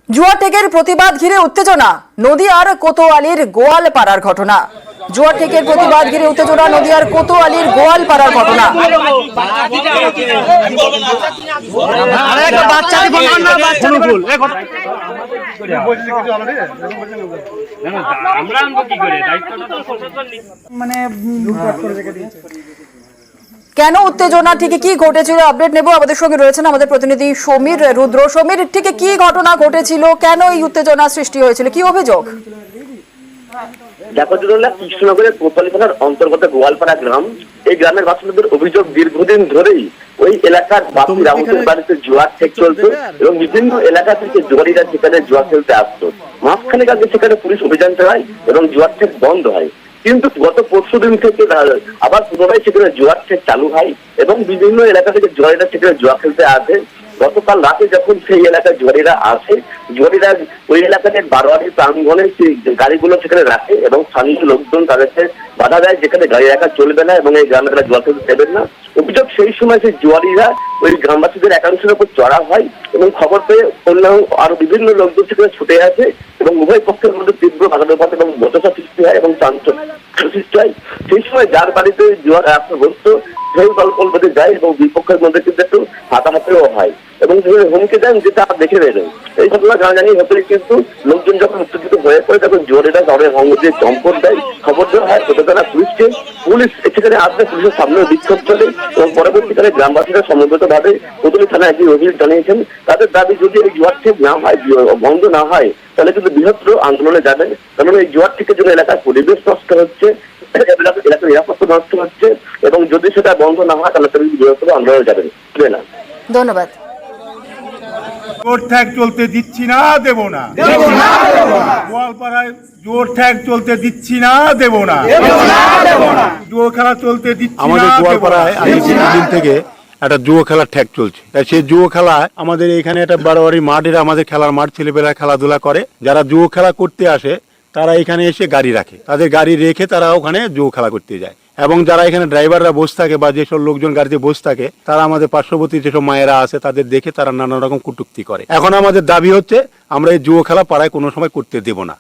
জুয়া টেকের প্রতিবাদ ঘিরে উত্তেজনা, নদিয়ার কোতোয়ালির গোয়ালপাড়ার ঘটনা। জুয়া টেকের প্রতিবাদ ঘিরে উত্তেজনা, নদিয়ার কোতোয়ালির গোয়ালপাড়ার ঘটনা। কেন উত্তেজনা, ঠিক কি ঘটেছিল আপডেট নেব। আমাদের সঙ্গে রয়েছেন আমাদের প্রতিনিধি সমীর রুদ্র। সমীর, ঠিক কি ঘটনা ঘটেছিল, কেন এই উত্তেজনা সৃষ্টি হয়েছিল, কি অভিযোগ? দেখো জুরুল্লাহ, কৃষ্ণনগরের কোতোয়ালি থানার অন্তর্গত গোয়ালপাড়া গ্রাম। এই গ্রামের বাসিন্দাদের অভিযোগ, দীর্ঘদিন ধরেই ওই এলাকার বাপি রাউতের বাড়িতে জুয়ার ঠেক চলতো এবং বিভিন্ন এলাকা থেকে জুয়ারিরা সেখানে জুয়া খেলতে আসতো। মাঝখানে আগে সেখানে পুলিশ অভিযান চালায় এবং জুয়ার ঠেক বন্ধ হয়। কিন্তু গত পরশুদিন থেকে আবার পুনরায় সেখানে জুয়ার ঠেক চালু হয় এবং বিভিন্ন এলাকা থেকে জুয়ারিরা সেখানে জুয়া খেলতে আসে। গতকাল রাতে যখন সেই এলাকায় জুয়ারিরা আসে, জুয়ারিরা ওই এলাকাতে বারোয়ারি প্রাঙ্গণে সেই গাড়িগুলো সেখানে রাখে এবং স্থানীয় লোকজন তাদেরকে বাধা দেয়, যেখানে গাড়ি রাখা চলবে না এবং এই গ্রামে তারা জুয়া খেলতে দেবেন না। অভিযোগ, সেই সময় সেই জুয়ারিরা ওই গ্রামবাসীদের একাংশের উপর চড়া হয় এবং খবর পেয়ে অন্যান্য আরো বিভিন্ন লোকজন সেখানে ছুটে আসে এবং উভয় পক্ষের মধ্যে তীব্র বাধাবিবাদ এবং বচসা সৃষ্টি হয় এবং চাঞ্চল্য সৃষ্টি হয়। সেই সময় যার বাড়িতে জুয়ার আসর বসতো সেই গল্পের মধ্যে যায় এবং দুই পক্ষের মধ্যে কিন্তু একটু হাতাহাতিও হয় এবং হুমকি দেন যেটা দেখে বেরোয়। এই ঘটনা জানাজানি হতে কিন্তু লোকজন যখন উত্তেজিত হয়ে পড়ে তখন জোরেরা দরের ভঙ্গ দিয়ে চম্পট দেয়। খবর দেওয়া হয় কোথাও পুলিশকে। পুলিশ সেখানে আসলে পুলিশের সামনে বিক্ষোভ চলে এবং পরবর্তীকালে গ্রামবাসীরা সমবেতভাবে কোতোয়ালি থানায় একটি অভিযোগ জানিয়েছেন। তাদের দাবি, যদি এই জুয়ার ঠিক না হয়, বন্ধ না হয়, তাহলে কিন্তু বৃহত্তর আন্দোলনে যাবেন। কারণ এই জুয়ার ঠিকের জন্য এলাকার পরিবেশ নষ্ট হচ্ছে, এলাকার নিরাপত্তা নষ্ট হচ্ছে এবং যদি সেটা বন্ধ না হয় তাহলে বৃহত্তর আন্দোলনে যাবেন। ধন্যবাদ। জোর ঠ্যাক চলতে দিচ্ছি না, দেব না। গোয়ালপাড়ায় জোর ঠ্যাক চলতে দিচ্ছি না, দেব না। জুয়ো খেলা চলতে দিচ্ছি না। আমাদের গোয়ালপাড়ায় আজ দিন থেকে একটা জুয়ো খেলার ঠ্যাক চলছে। তাই সেই জুয়ো খেলা আমাদের এখানে একটা বারোয়ারি মাঠ, এটা আমাদের খেলার মাঠ, ছেলেপেলা খেলাধুলা করে। যারা জুয়ো খেলা করতে আসে তারা এখানে এসে গাড়ি রাখে, তাদের গাড়ি রেখে তারা ওখানে জুয়ো খেলা করতে যায় এবং যারা এখানে ড্রাইভাররা বসে থাকে বা যেসব লোকজন গাড়িতে বসে থাকে তারা আমাদের পার্শ্ববর্তী যেসব মায়েরা আছে তাদের দেখে তারা নানা রকম কটূক্তি করে। এখন আমাদের দাবি হচ্ছে আমরা এই জুয়ো খেলা পাড়ায় কোনো সময় করতে দেব না।